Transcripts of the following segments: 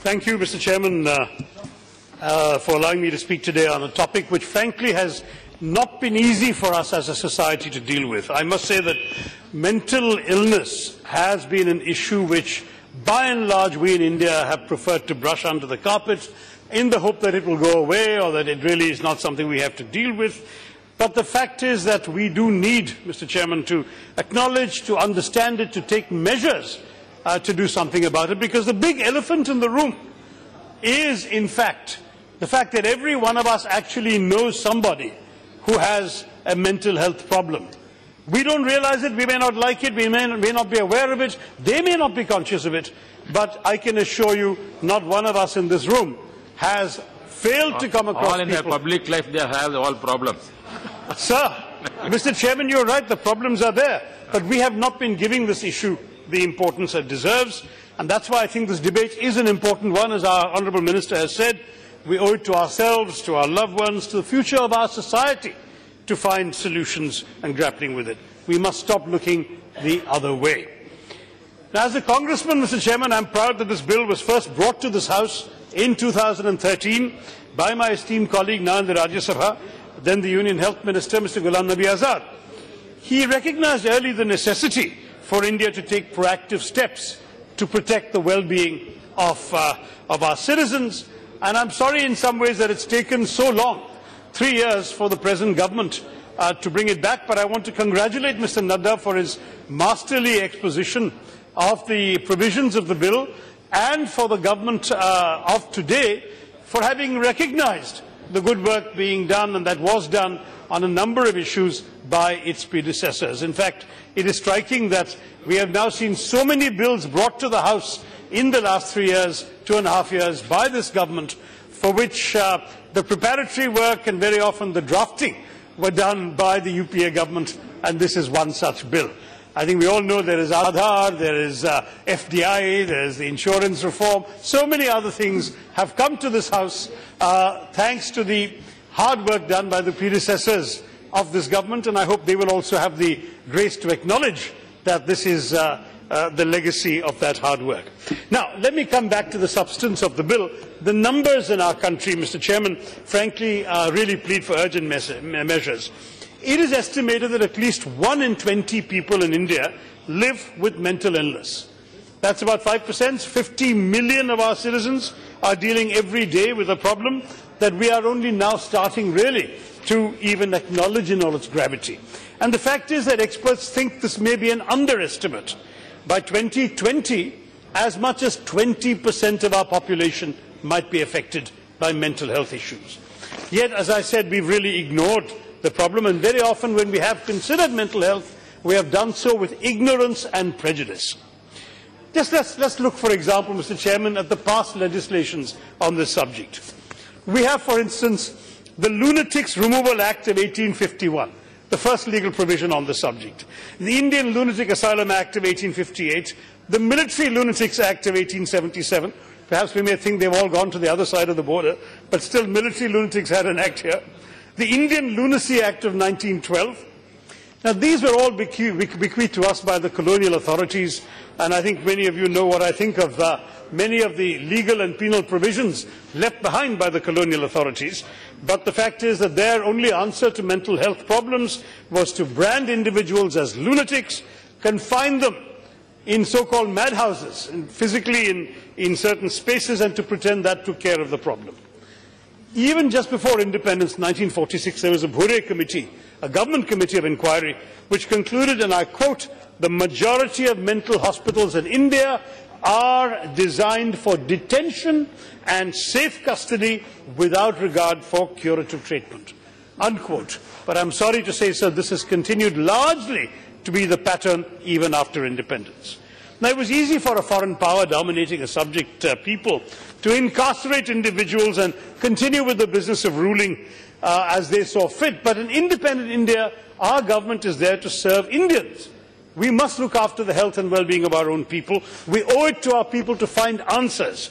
Thank you, Mr. Chairman, for allowing me to speak today on a topic which, frankly, has not been easy for us as a society to deal with. I must say that mental illness has been an issue which, by and large, we in India have preferred to brush under the carpet in the hope that it will go away or that it really is not something we have to deal with. But the fact is that we do need, Mr. Chairman, to acknowledge, to understand it, to take measures to do something about it, because the big elephant in the room is, in fact, the fact that every one of us actually knows somebody who has a mental health problem. We don't realize it, we may not like it, we may not be aware of it, they may not be conscious of it, but I can assure you not one of us in this room has failed to come across all in their public life they have all problems. Sir, Mr. Chairman, you're right, the problems are there, but we have not been giving this issue the importance it deserves, and that's why I think this debate is an important one. As our Honourable Minister has said, we owe it to ourselves, to our loved ones, to the future of our society to find solutions and grappling with it. We must stop looking the other way. Now, as a Congressman, Mr. Chairman, I am proud that this bill was first brought to this House in 2013 by my esteemed colleague now in the Rajya Sabha, then the Union Health Minister, Mr. Ghulam Nabi Azad. He recognised early the necessity for India to take proactive steps to protect the well-being of our citizens. And I'm sorry in some ways that it's taken so long, 3 years, for the present government to bring it back. But I want to congratulate Mr. Nadda for his masterly exposition of the provisions of the bill, and for the government of today for having recognised the good work being done, and that was done on a number of issues by its predecessors. In fact, it is striking that we have now seen so many bills brought to the House in the last 3 years, 2.5 years, by this government, for which the preparatory work and very often the drafting were done by the UPA government, and this is one such bill. I think we all know there is Aadhaar, there is FDI, there is the insurance reform. So many other things have come to this House thanks to the hard work done by the predecessors of this government, and I hope they will also have the grace to acknowledge that this is the legacy of that hard work. Now, let me come back to the substance of the bill. The numbers in our country, Mr. Chairman, frankly, really plead for urgent measures. It is estimated that at least 1 in 20 people in India live with mental illness. That's about 5%. 50 million of our citizens are dealing every day with a problem that we are only now starting really to even acknowledge in all its gravity. And the fact is that experts think this may be an underestimate. By 2020, as much as 20% of our population might be affected by mental health issues. Yet, as I said, we've really ignored the problem, and very often when we have considered mental health, we have done so with ignorance and prejudice. Just let's look, for example, Mr. Chairman, at the past legislations on this subject. We have, for instance, the Lunatics Removal Act of 1851, the first legal provision on the subject, the Indian Lunatic Asylum Act of 1858, the Military Lunatics Act of 1877. Perhaps we may think they've all gone to the other side of the border, but still military lunatics had an act here. The Indian Lunacy Act of 1912. Now, these were all bequeathed to us by the colonial authorities, and I think many of you know what I think of many of the legal and penal provisions left behind by the colonial authorities. But the fact is that their only answer to mental health problems was to brand individuals as lunatics, confine them in so-called madhouses, and physically in certain spaces, and to pretend that took care of the problem. Even just before independence, 1946, there was a Bhure committee, a government committee of inquiry, which concluded, and I quote, "The majority of mental hospitals in India are designed for detention and safe custody without regard for curative treatment." Unquote. But I'm sorry to say, sir, this has continued largely to be the pattern even after independence. Now, it was easy for a foreign power dominating a subject people to incarcerate individuals and continue with the business of ruling as they saw fit. But in independent India, our government is there to serve Indians. We must look after the health and well-being of our own people. We owe it to our people to find answers,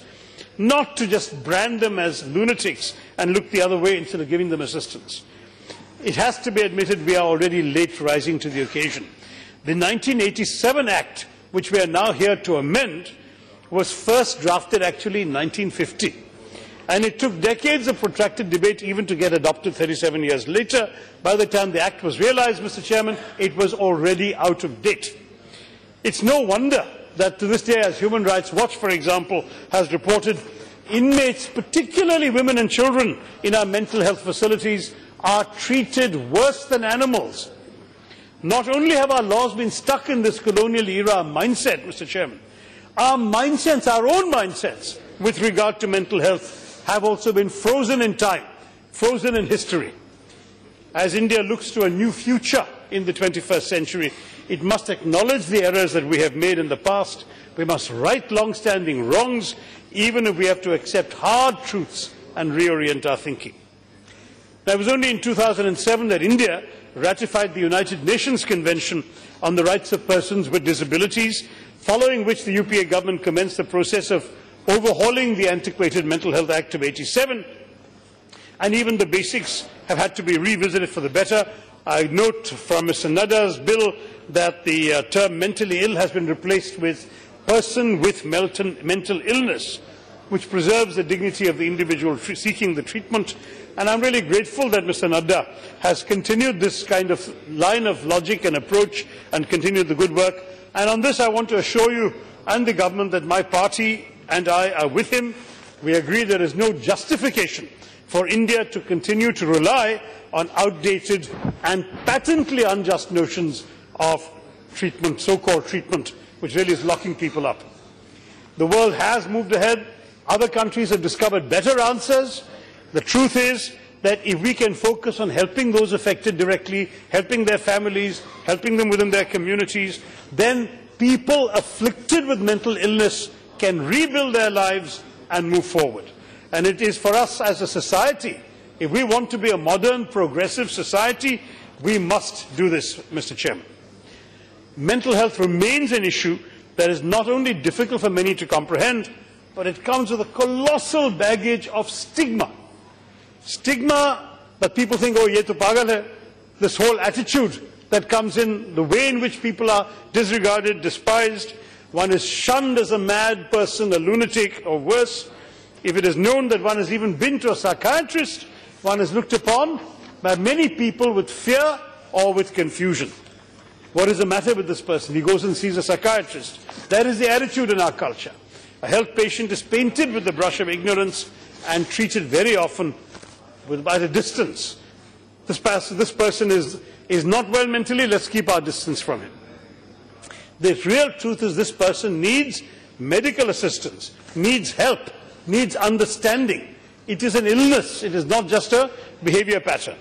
not to just brand them as lunatics and look the other way instead of giving them assistance. It has to be admitted we are already late rising to the occasion. The 1987 Act, which we are now here to amend, was first drafted actually in 1950. And it took decades of protracted debate even to get adopted 37 years later. By the time the Act was realized, Mr. Chairman, it was already out of date. It's no wonder that to this day, as Human Rights Watch, for example, has reported, inmates, particularly women and children in our mental health facilities, are treated worse than animals. Not only have our laws been stuck in this colonial era mindset, Mr. Chairman, our mindsets, our own mindsets with regard to mental health have also been frozen in time, frozen in history. As India looks to a new future in the 21st century, it must acknowledge the errors that we have made in the past. We must right long-standing wrongs, even if we have to accept hard truths and reorient our thinking. Now, it was only in 2007 that India ratified the United Nations Convention on the Rights of Persons with Disabilities, following which the UPA government commenced the process of overhauling the antiquated Mental Health Act of '87, and even the basics have had to be revisited for the better. I note from Mr. Nadda's bill that the term mentally ill has been replaced with person with mental illness, which preserves the dignity of the individual seeking the treatment. And I'm really grateful that Mr. Nadda has continued this kind of line of logic and approach and continued the good work. And on this, I want to assure you and the government that my party and I are with him. We agree there is no justification for India to continue to rely on outdated and patently unjust notions of treatment, so-called treatment, which really is locking people up. The world has moved ahead. Other countries have discovered better answers. The truth is that if we can focus on helping those affected directly, helping their families, helping them within their communities, then people afflicted with mental illness can rebuild their lives and move forward. And it is for us as a society, if we want to be a modern, progressive society, we must do this, Mr. Chairman. Mental health remains an issue that is not only difficult for many to comprehend, but it comes with a colossal baggage of stigma. Stigma that people think, oh, ye to pagal hai. This whole attitude that comes in, the way in which people are disregarded, despised. One is shunned as a mad person, a lunatic, or worse. If it is known that one has even been to a psychiatrist, one is looked upon by many people with fear or with confusion. What is the matter with this person? He goes and sees a psychiatrist. That is the attitude in our culture. A health patient is painted with the brush of ignorance and treated very often at a distance. This person is not well mentally, let's keep our distance from him. The real truth is this person needs medical assistance, needs help, needs understanding. It is an illness, it is not just a behavior pattern.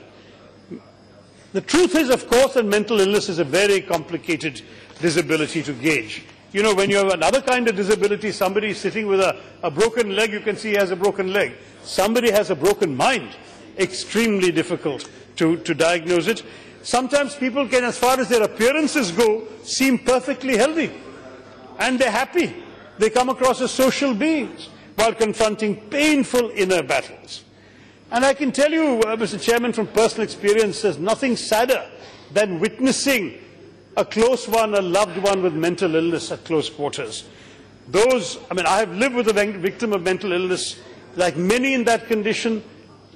The truth is, of course, that mental illness is a very complicated disability to gauge. You know, when you have another kind of disability, somebody is sitting with a broken leg, you can see he has a broken leg. Somebody has a broken mind. Extremely difficult to diagnose it. Sometimes people can, as far as their appearances go, seem perfectly healthy. And they're happy. They come across as social beings while confronting painful inner battles. And I can tell you, Mr. Chairman, from personal experience, there's nothing sadder than witnessing a close one, a loved one with mental illness at close quarters. I have lived with a victim of mental illness. Like many in that condition,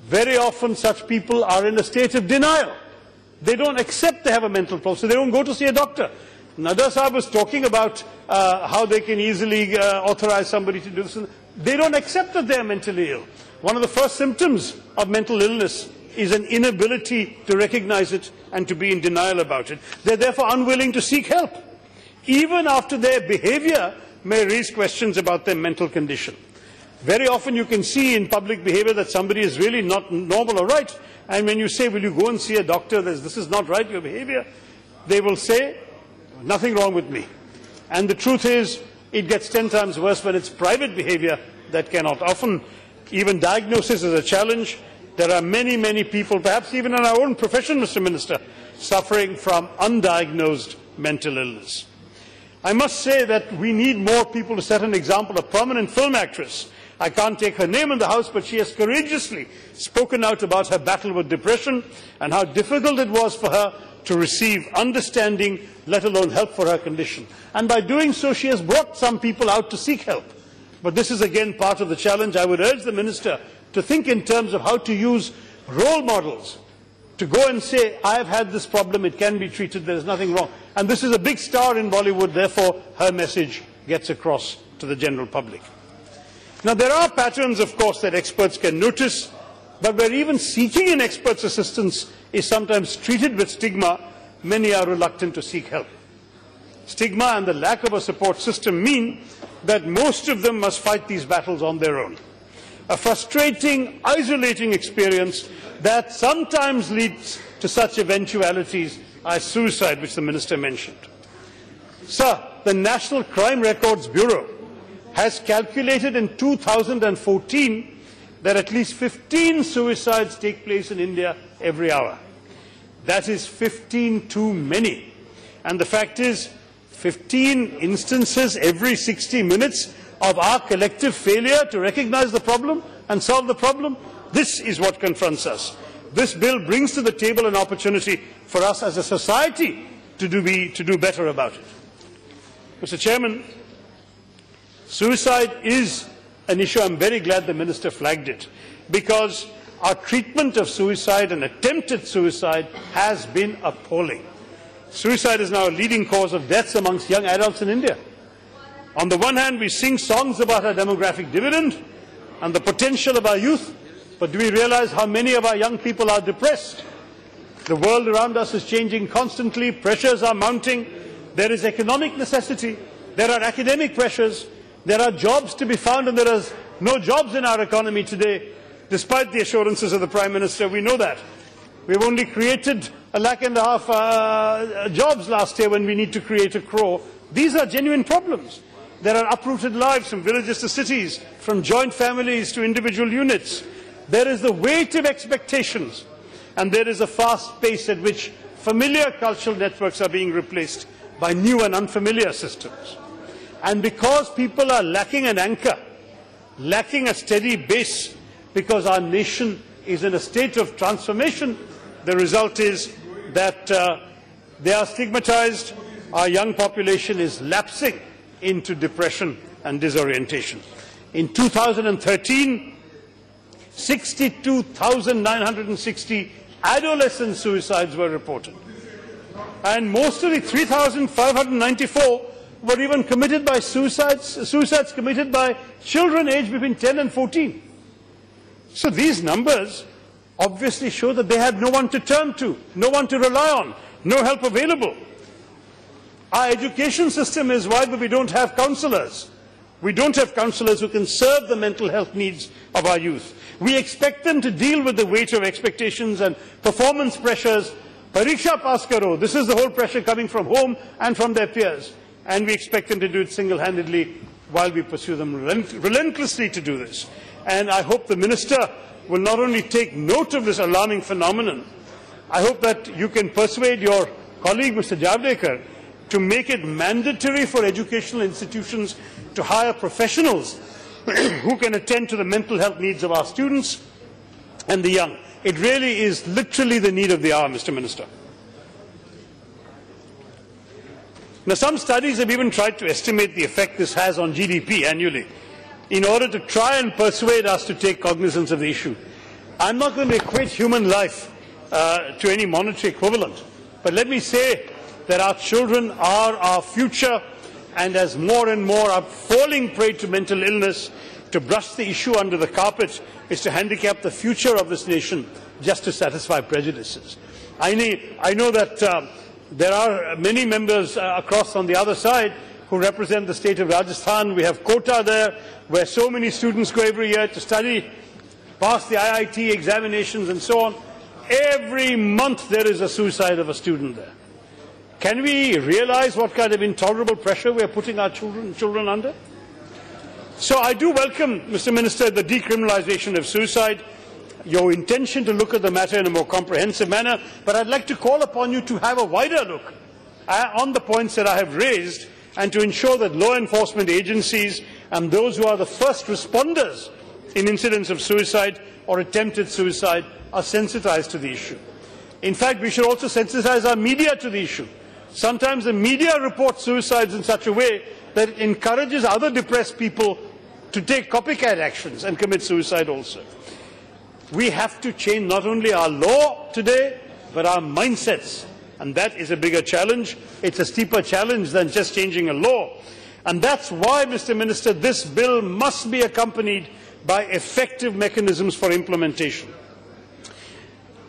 very often such people are in a state of denial. They don't accept they have a mental problem, so they don't go to see a doctor. Nadda Sahab was talking about how they can easily authorize somebody to do this. They don't accept that they are mentally ill. One of the first symptoms of mental illness is an inability to recognize it and to be in denial about it. They're therefore unwilling to seek help, even after their behavior may raise questions about their mental condition. Very often you can see in public behavior that somebody is really not normal or right, and when you say, will you go and see a doctor, this is not right, your behavior, they will say, nothing wrong with me. And the truth is, it gets 10 times worse when it's private behavior that cannot. Often, even diagnosis is a challenge. There are many, many people, perhaps even in our own profession, Mr. Minister, suffering from undiagnosed mental illness. I must say that we need more people to set an example. A prominent film actress, I can't take her name in the House, but she has courageously spoken out about her battle with depression and how difficult it was for her to receive understanding, let alone help for her condition. And by doing so, she has brought some people out to seek help. But this is again part of the challenge. I would urge the Minister to think in terms of how to use role models to go and say, I have had this problem, it can be treated, there is nothing wrong. And this is a big star in Bollywood, therefore her message gets across to the general public. Now there are patterns, of course, that experts can notice, but where even seeking an expert's assistance is sometimes treated with stigma, many are reluctant to seek help. Stigma and the lack of a support system mean that most of them must fight these battles on their own. A frustrating, isolating experience that sometimes leads to such eventualities as suicide, which the Minister mentioned. Sir, the National Crime Records Bureau has calculated in 2014 that at least 15 suicides take place in India every hour. That is 15 too many. And the fact is, 15 instances every 60 minutes of our collective failure to recognize the problem and solve the problem, this is what confronts us. This bill brings to the table an opportunity for us as a society to do better about it. Mr. Chairman, suicide is an issue. I'm very glad the Minister flagged it, because our treatment of suicide and attempted suicide has been appalling. Suicide is now a leading cause of deaths amongst young adults in India. On the one hand, we sing songs about our demographic dividend and the potential of our youth, but do we realize how many of our young people are depressed? The world around us is changing constantly, pressures are mounting, there is economic necessity, there are academic pressures, there are jobs to be found, and there are no jobs in our economy today, despite the assurances of the Prime Minister. We know that. We've only created 1.5 lakh jobs last year when we need to create 1 crore. These are genuine problems. There are uprooted lives from villages to cities, from joint families to individual units. There is the weight of expectations, and there is a fast pace at which familiar cultural networks are being replaced by new and unfamiliar systems. And because people are lacking an anchor, lacking a steady base, because our nation is in a state of transformation, the result is that they are stigmatized. Our young population is lapsing into depression and disorientation. In 2013, 62,960 adolescent suicides were reported. And most of the 3,594 were even committed by suicides committed by children aged between 10 and 14. So these numbers obviously show that they had no one to turn to, no one to rely on, no help available. Our education system is wide, but we don't have counsellors. We don't have counsellors who can serve the mental health needs of our youth. We expect them to deal with the weight of expectations and performance pressures. Pariksha pass karo. This is the whole pressure coming from home and from their peers. And we expect them to do it single-handedly while we pursue them relentlessly to do this. And I hope the Minister will not only take note of this alarming phenomenon, I hope that you can persuade your colleague, Mr. Javadekar, to make it mandatory for educational institutions to hire professionals who can attend to the mental health needs of our students and the young. It really is literally the need of the hour, Mr. Minister. Now, some studies have even tried to estimate the effect this has on GDP annually in order to try and persuade us to take cognizance of the issue. I'm not going to equate human life to any monetary equivalent, but let me say that our children are our future, and as more and more are falling prey to mental illness, to brush the issue under the carpet is to handicap the future of this nation just to satisfy prejudices. I know that there are many members across on the other side who represent the state of Rajasthan. We have Kota there, where so many students go every year to study, pass the IIT examinations and so on. Every month there is a suicide of a student there. Can we realize what kind of intolerable pressure we are putting our children under? So I do welcome, Mr. Minister, the decriminalization of suicide, your intention to look at the matter in a more comprehensive manner, but I'd like to call upon you to have a wider look on the points that I have raised and to ensure that law enforcement agencies and those who are the first responders in incidents of suicide or attempted suicide are sensitized to the issue. In fact, we should also sensitize our media to the issue. Sometimes the media reports suicides in such a way that it encourages other depressed people to take copycat actions and commit suicide also. We have to change not only our law today, but our mindsets. And that is a bigger challenge. It's a steeper challenge than just changing a law. And that's why, Mr. Minister, this bill must be accompanied by effective mechanisms for implementation.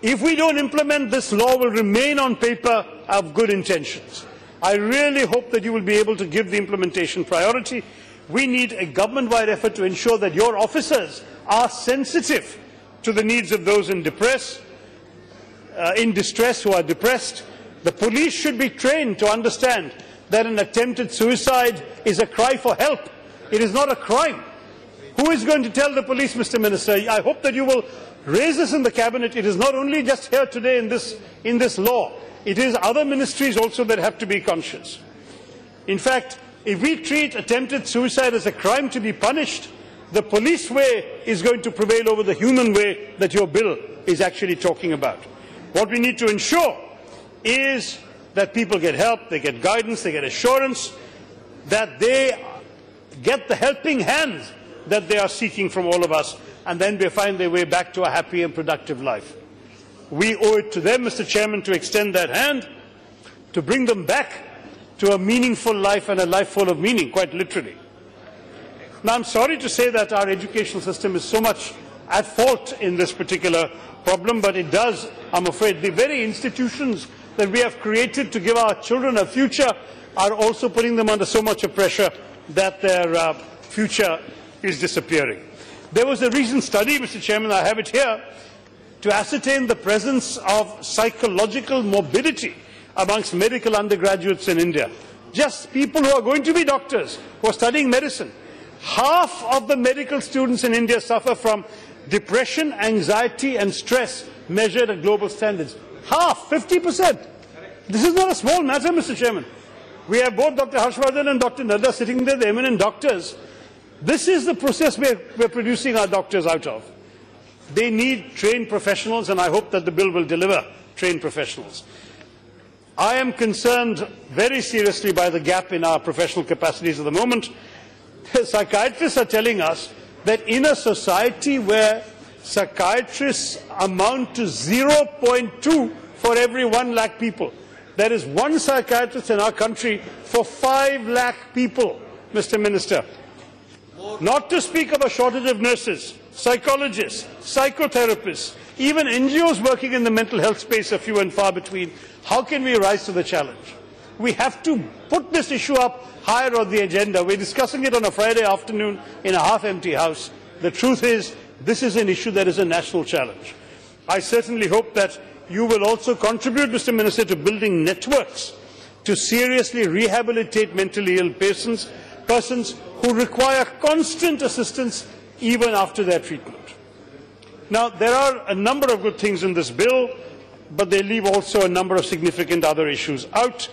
If we don't implement, this law will remain on paper of good intentions. I really hope that you will be able to give the implementation priority. We need a government-wide effort to ensure that your officers are sensitive to the needs of those in distress who are depressed. The police should be trained to understand that an attempted suicide is a cry for help. It is not a crime. Who is going to tell the police, Mr. Minister? I hope that you will raise this in the Cabinet. It is not only just here today in this law. It is other ministries also that have to be conscious. In fact, if we treat attempted suicide as a crime to be punished, the police way is going to prevail over the human way that your bill is actually talking about. What we need to ensure is that people get help, they get guidance, they get assurance, that they get the helping hand that they are seeking from all of us, and then they find their way back to a happy and productive life. We owe it to them, Mr. Chairman, to extend that hand, to bring them back to a meaningful life and a life full of meaning, quite literally. Now, I'm sorry to say that our educational system is so much at fault in this particular problem, but it does, I'm afraid, the very institutions that we have created to give our children a future are also putting them under so much of pressure that their future is disappearing. There was a recent study, Mr. Chairman, I have it here, to ascertain the presence of psychological morbidity amongst medical undergraduates in India. Just people who are going to be doctors, who are studying medicine. Half of the medical students in India suffer from depression, anxiety and stress measured at global standards. Half, 50%. This is not a small matter, Mr. Chairman. We have both Dr. Harshvardhan and Dr. Nadda sitting there, the eminent doctors. This is the process we're producing our doctors out of. They need trained professionals, and I hope that the bill will deliver trained professionals. I am concerned very seriously by the gap in our professional capacities at the moment. Psychiatrists are telling us that in a society where psychiatrists amount to 0.2 for every 1 lakh people, there is 1 psychiatrist in our country for 5 lakh people, Mr. Minister. Not to speak of a shortage of nurses, psychologists, psychotherapists, even NGOs working in the mental health space are few and far between. How can we rise to the challenge? We have to put this issue up higher on the agenda. We're discussing it on a Friday afternoon in a half-empty house. The truth is, this is an issue that is a national challenge. I certainly hope that you will also contribute, Mr. Minister, to building networks to seriously rehabilitate mentally ill persons who require constant assistance even after their treatment. Now, there are a number of good things in this bill, but they leave also a number of significant other issues out.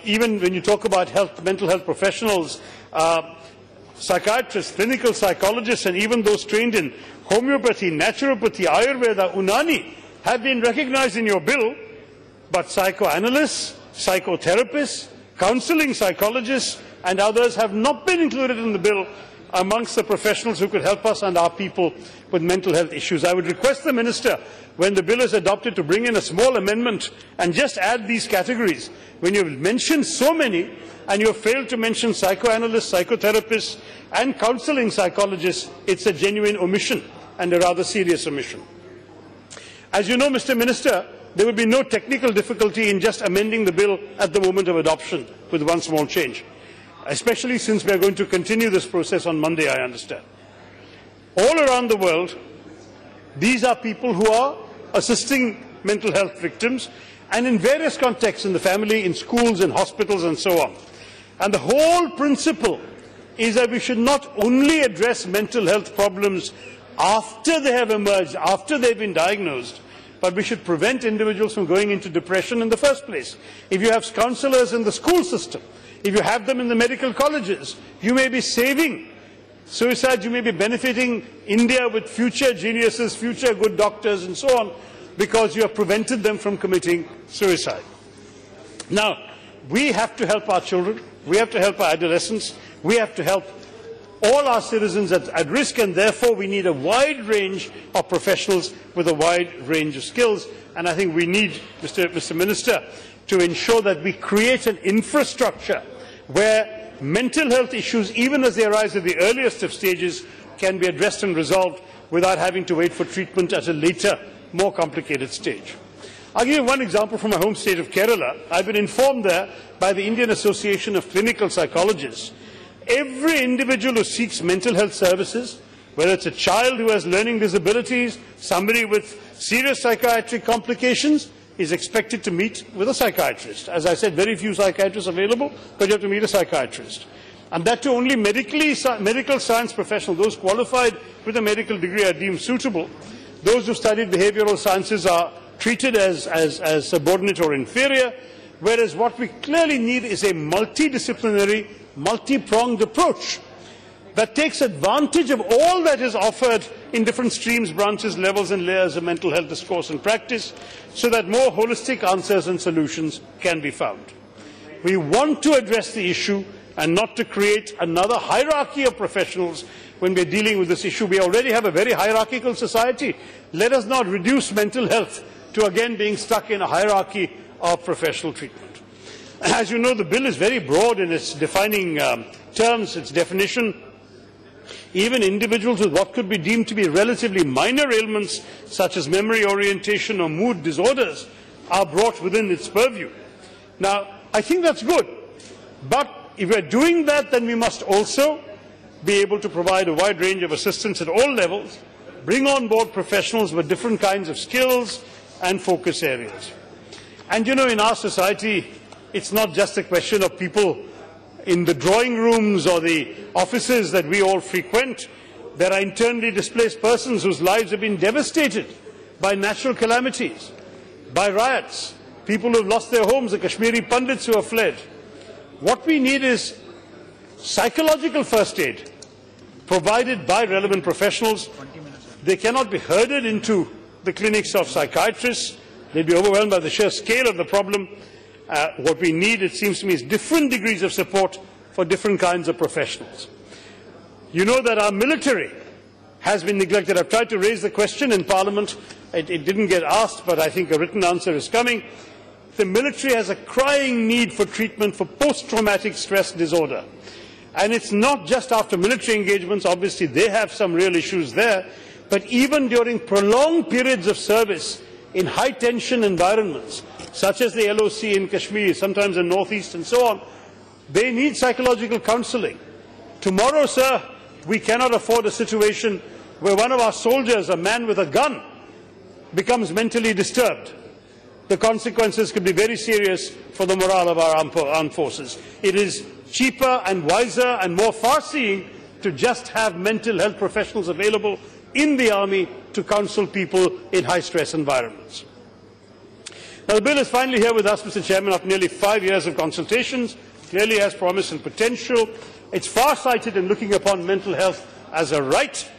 Even when you talk about mental health professionals, psychiatrists, clinical psychologists, and even those trained in homeopathy, naturopathy, Ayurveda, Unani have been recognized in your bill, but psychoanalysts, psychotherapists, counseling psychologists, and others have not been included in the bill amongst the professionals who could help us and our people with mental health issues. I would request the Minister, when the bill is adopted, to bring in a small amendment and just add these categories. When you have mentioned so many and you have failed to mention psychoanalysts, psychotherapists and counseling psychologists, it's a genuine omission and a rather serious omission. As you know, Mr. Minister, there will be no technical difficulty in just amending the bill at the moment of adoption with one small change, especially since we are going to continue this process on Monday, I understand. All around the world, these are people who are assisting mental health victims, and in various contexts, in the family, in schools, in hospitals, and so on. And the whole principle is that we should not only address mental health problems after they have emerged, after they've been diagnosed, but we should prevent individuals from going into depression in the first place. If you have counsellors in the school system, if you have them in the medical colleges, you may be saving suicide, you may be benefiting India with future geniuses, future good doctors and so on, because you have prevented them from committing suicide. Now, we have to help our children, we have to help our adolescents, we have to help all our citizens at risk, and therefore we need a wide range of professionals with a wide range of skills. And I think we need, Mr. Minister, to ensure that we create an infrastructure where mental health issues, even as they arise at the earliest of stages, can be addressed and resolved without having to wait for treatment at a later, more complicated stage. I'll give you one example from my home state of Kerala. I've been informed there by the Indian Association of Clinical Psychologists. Every individual who seeks mental health services, whether it's a child who has learning disabilities, somebody with serious psychiatric complications, is expected to meet with a psychiatrist. As I said, very few psychiatrists available, but you have to meet a psychiatrist. And that too only medical science professionals, those qualified with a medical degree, are deemed suitable. Those who studied behavioral sciences are treated as subordinate or inferior, whereas what we clearly need is a multidisciplinary, multi-pronged approach that takes advantage of all that is offered in different streams, branches, levels and layers of mental health discourse and practice, so that more holistic answers and solutions can be found. We want to address the issue and not to create another hierarchy of professionals when we are dealing with this issue. We already have a very hierarchical society. Let us not reduce mental health to again being stuck in a hierarchy of professional treatment. As you know, the bill is very broad in its defining terms, its definition. Even individuals with what could be deemed to be relatively minor ailments, such as memory orientation or mood disorders, are brought within its purview. Now, I think that's good, but if we are doing that, then we must also be able to provide a wide range of assistance at all levels, bring on board professionals with different kinds of skills and focus areas. And you know, in our society, it's not just a question of people in the drawing rooms or the offices that we all frequent. There are internally displaced persons whose lives have been devastated by natural calamities, by riots, people who have lost their homes, the Kashmiri Pandits who have fled. What we need is psychological first aid provided by relevant professionals. They cannot be herded into the clinics of psychiatrists. They'd be overwhelmed by the sheer scale of the problem. What we need, it seems to me, is different degrees of support for different kinds of professionals. You know that our military has been neglected. I've tried to raise the question in Parliament. It didn't get asked, but I think a written answer is coming. The military has a crying need for treatment for post-traumatic stress disorder. And it's not just after military engagements. Obviously, they have some real issues there. But even during prolonged periods of service in high-tension environments, such as the LOC in Kashmir, sometimes in Northeast and so on, they need psychological counselling. Tomorrow, sir, we cannot afford a situation where one of our soldiers, a man with a gun, becomes mentally disturbed. The consequences could be very serious for the morale of our armed forces. It is cheaper and wiser and more far-seeing to just have mental health professionals available in the army to counsel people in high-stress environments. Now, the bill is finally here with us, Mr. Chairman, after nearly 5 years of consultations. Clearly has promise and potential. It's far-sighted in looking upon mental health as a right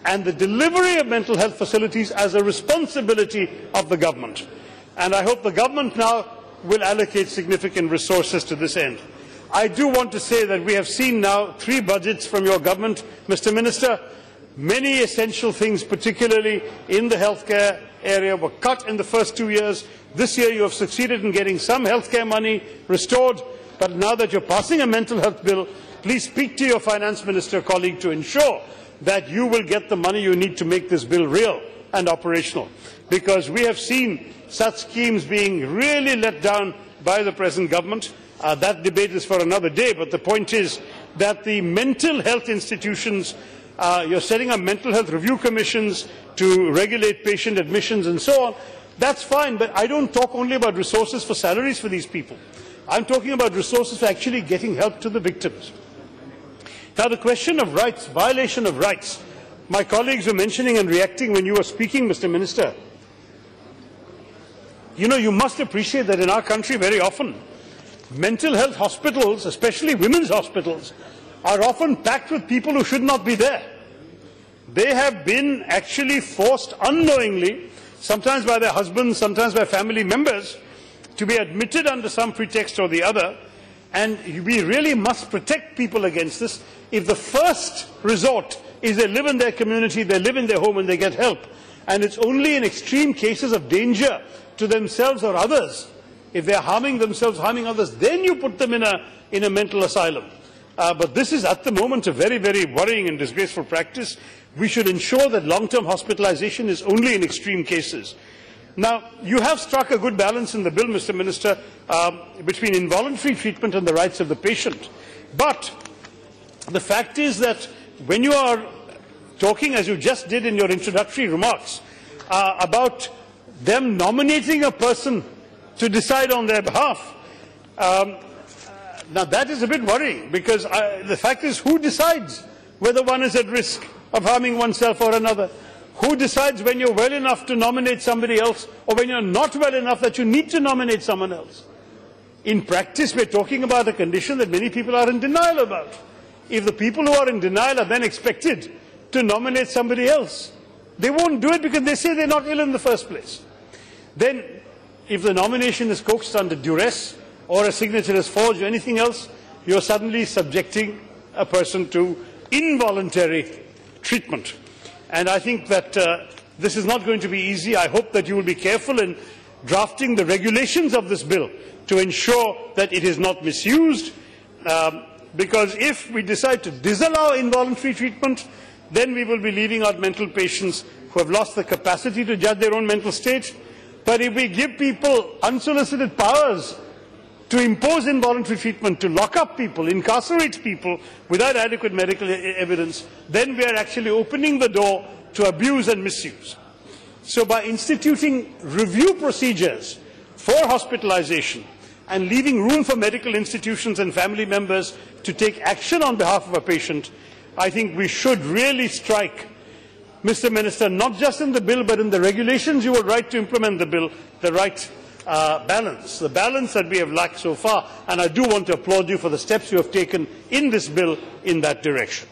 and the delivery of mental health facilities as a responsibility of the government. And I hope the government now will allocate significant resources to this end. I do want to say that we have seen now 3 budgets from your government, Mr. Minister. Many essential things, particularly in the healthcare area, were cut in the first 2 years. This year you have succeeded in getting some healthcare money restored, but now that you're passing a mental health bill, please speak to your finance minister colleague to ensure that you will get the money you need to make this bill real and operational. Because we have seen such schemes being really let down by the present government. That debate is for another day, but the point is that the mental health institutions, you're setting up mental health review commissions to regulate patient admissions and so on. That's fine, but I don't talk only about resources for salaries for these people. I'm talking about resources for actually getting help to the victims. Now, the question of rights, violation of rights, my colleagues were mentioning and reacting when you were speaking, Mr. Minister. You know, you must appreciate that in our country very often, mental health hospitals, especially women's hospitals, are often packed with people who should not be there. They have been actually forced unknowingly, sometimes by their husbands, sometimes by family members, to be admitted under some pretext or the other. And we really must protect people against this. if the first resort is they live in their community, they live in their home and they get help, and it's only in extreme cases of danger to themselves or others, if they're harming themselves, harming others, then you put them in a mental asylum. But this is at the moment a very, very worrying and disgraceful practice. We should ensure that long-term hospitalization is only in extreme cases. Now, you have struck a good balance in the bill, Mr. Minister, between involuntary treatment and the rights of the patient. But the fact is that when you are talking, as you just did in your introductory remarks, about them nominating a person to decide on their behalf, now that is a bit worrying, because the fact is, who decides whether one is at risk of harming oneself or another? Who decides when you're well enough to nominate somebody else, or when you're not well enough that you need to nominate someone else? In practice, we're talking about a condition that many people are in denial about. If the people who are in denial are then expected to nominate somebody else, they won't do it because they say they're not ill in the first place. Then, if the nomination is coaxed under duress, or a signature is forged or anything else, you're suddenly subjecting a person to involuntary treatment. And I think that this is not going to be easy. I hope that you will be careful in drafting the regulations of this bill to ensure that it is not misused, because if we decide to disallow involuntary treatment, then we will be leaving out mental patients who have lost the capacity to judge their own mental state. But if we give people unsolicited powers to impose involuntary treatment, to lock up people, incarcerate people without adequate medical evidence, then we are actually opening the door to abuse and misuse. So by instituting review procedures for hospitalization and leaving room for medical institutions and family members to take action on behalf of a patient, I think we should really strike, Mr. Minister, not just in the bill but in the regulations you will write to implement the bill, the right balance, the balance that we have lacked so far, and I do want to applaud you for the steps you have taken in this bill in that direction.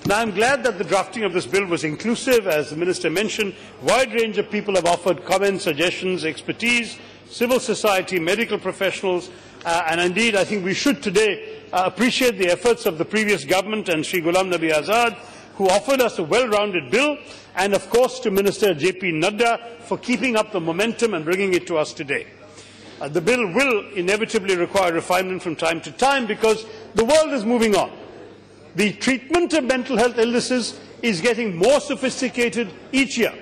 Now, I am glad that the drafting of this bill was inclusive. As the Minister mentioned, a wide range of people have offered comments, suggestions, expertise, civil society, medical professionals, and indeed I think we should today appreciate the efforts of the previous government and Sri Ghulam Nabi Azad, who offered us a well-rounded bill, and of course to Minister J.P. Nadda for keeping up the momentum and bringing it to us today. The bill will inevitably require refinement from time to time because the world is moving on. The treatment of mental health illnesses is getting more sophisticated each year,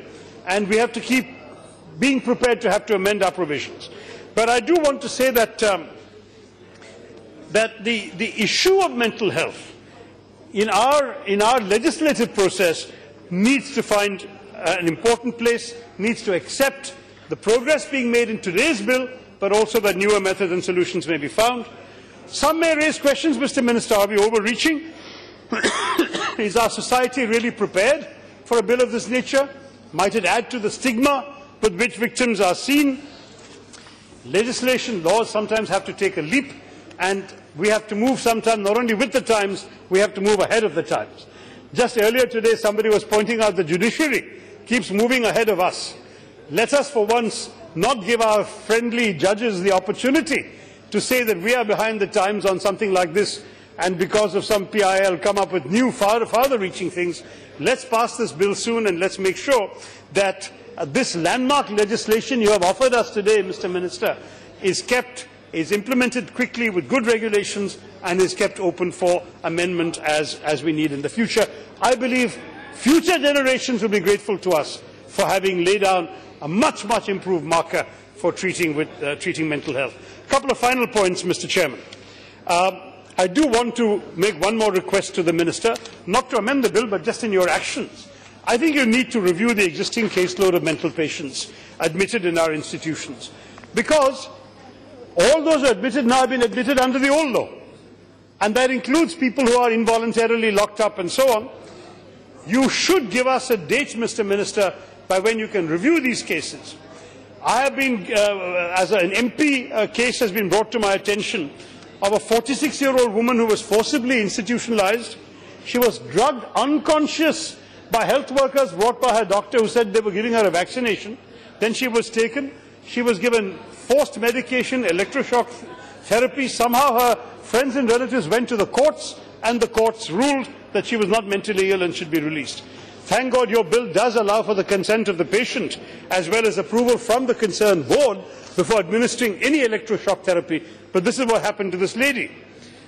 and we have to keep being prepared to have to amend our provisions. But I do want to say that, the issue of mental health in our legislative process needs to find an important place, needs to accept the progress being made in today's bill, but also that newer methods and solutions may be found. Some may raise questions, Mr. Minister, are we overreaching? Is our society really prepared for a bill of this nature? Might it add to the stigma with which victims are seen? Legislation, laws sometimes have to take a leap, and we have to move sometimes not only with the times, we have to move ahead of the times. Just earlier today, somebody was pointing out the judiciary keeps moving ahead of us. Let us for once not give our friendly judges the opportunity to say that we are behind the times on something like this, and because of some PIL come up with new farther-reaching things. Let's pass this bill soon, and let's make sure that this landmark legislation you have offered us today, Mr. Minister, is implemented quickly with good regulations and is kept open for amendment as we need in the future. I believe future generations will be grateful to us for having laid down a much, much improved marker for treating mental health. A couple of final points, Mr. Chairman. I do want to make one more request to the Minister, not to amend the bill, but just in your actions. I think you need to review the existing caseload of mental patients admitted in our institutions, because all those who are admitted now have been admitted under the old law, and that includes people who are involuntarily locked up and so on. You should give us a date, Mr. Minister, by when you can review these cases. I have been, as an MP, a case has been brought to my attention of a 46-year-old woman who was forcibly institutionalized. She was drugged unconscious by health workers brought by her doctor, who said they were giving her a vaccination. Then she was taken. She was given forced medication, electroshock therapy. Somehow her friends and relatives went to the courts and the courts ruled that she was not mentally ill and should be released. Thank God your bill does allow for the consent of the patient as well as approval from the concerned board before administering any electroshock therapy, but this is what happened to this lady.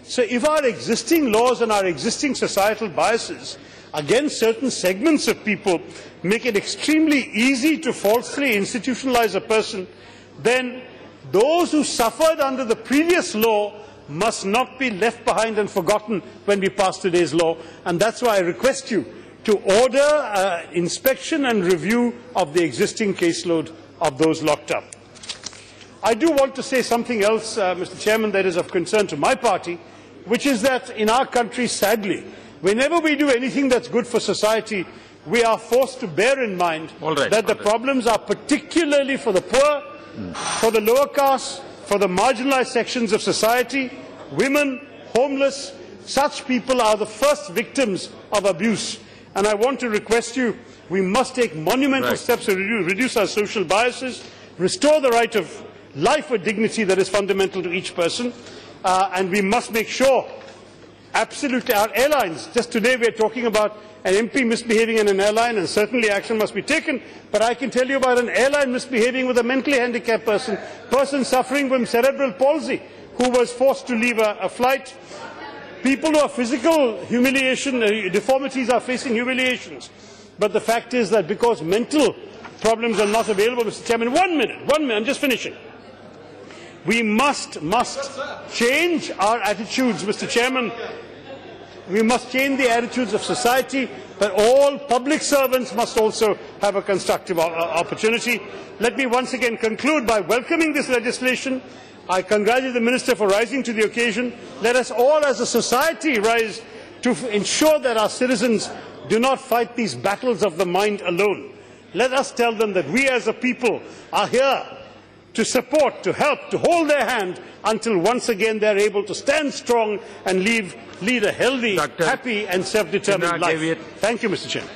So if our existing laws and our existing societal biases against certain segments of people make it extremely easy to falsely institutionalize a person, then those who suffered under the previous law must not be left behind and forgotten when we pass today's law. And that's why I request you to order inspection and review of the existing caseload of those locked up. I do want to say something else, Mr. Chairman, that is of concern to my party, which is that in our country, sadly, whenever we do anything that's good for society, we are forced to bear in mind that the problems are particularly for the poor, for the lower caste, for the marginalized sections of society, women, homeless. Such people are the first victims of abuse. And I want to request you, we must take monumental steps to reduce our social biases, restore the right of life with dignity that is fundamental to each person, and we must make sure, absolutely, our airlines, just today we are talking about an MP misbehaving in an airline, and certainly action must be taken, but I can tell you about an airline misbehaving with a mentally handicapped person suffering from cerebral palsy, who was forced to leave a flight. People who have physical humiliation, deformities are facing humiliations. But the fact is that because mental problems are not available, Mr. Chairman, one minute, I'm just finishing. We must change our attitudes, Mr. Chairman. We must change the attitudes of society, but all public servants must also have a constructive opportunity. Let me once again conclude by welcoming this legislation. I congratulate the Minister for rising to the occasion. Let us all as a society rise to ensure that our citizens do not fight these battles of the mind alone. Let us tell them that we as a people are here to support, to help, to hold their hand until once again they are able to stand strong and lead a healthy, happy and self-determined life. Thank you, Mr. Chairman.